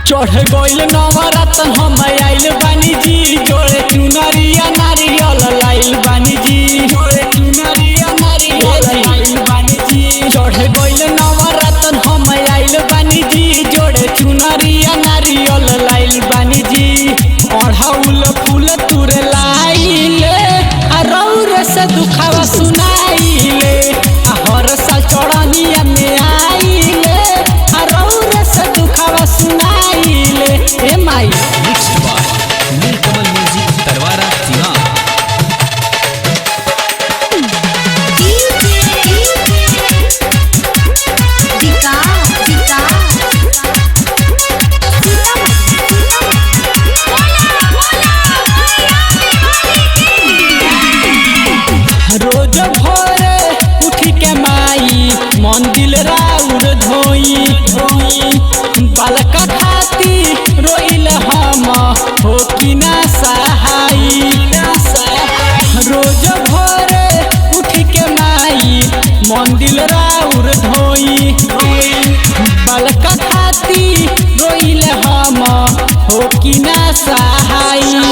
चढ़ गइल नवरत्न हम आइल बानी जी, जोड़े चुनरिया नारियल लाइल बानी जी, जोड़े चुनरिया नारियल लाइल बानी जी। चढ़ गइल नवरत्न हम आइल बानी जी, जोड़े चुनरिया नारियल लाइल बानी जी। अढ़ौल फूल तुरे लाइले रौर से दुखावा सुनाइले, हर साल चढ़निया में आइले रौर से दुखावा सुनाइले। ए माई mixed by Neelkamal music Tarwara Siwan. रोज भोरे उठी के माई मंदिर राउर धोई बालका खाती रोइल हम हो कि ना सहाई। रोज भोरे उठी के माई मंदिर राउर धोई बालका खाती रोइल हम हो कि ना सहाई।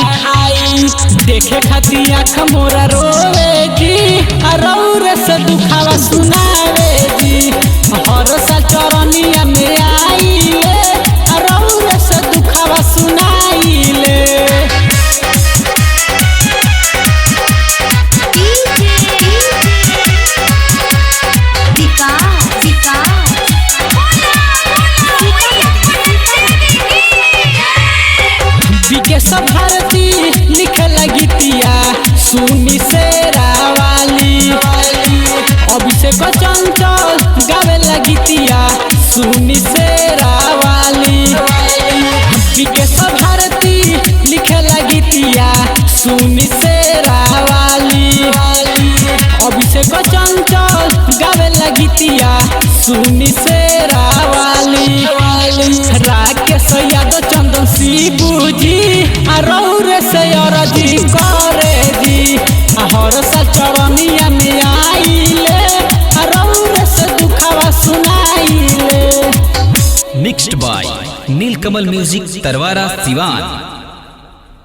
देखे खाती आँख मोरा रोवे जी, रौर से दुखावा सुनावे जी। हर साल चरनिया में आइले रौर से दुखावा सुनाइले। सब भारती लिखे लगतिया सुनी से रावाली, अभिषेक चंचल गावे लगतिया सुनी से रावाली। सब भारती लिखे लगतिया सुनी से रावाली, अभिषेक चंचल गावे लगतिया सुनी से रावाली। राकेश यादव चंदन शिबू जी रौर से अरजी करे जी, हर साल चरनिया में आइले रौर से दुखावा सुनाइले। Mixed by Neelkamal music Tarwara Siwan.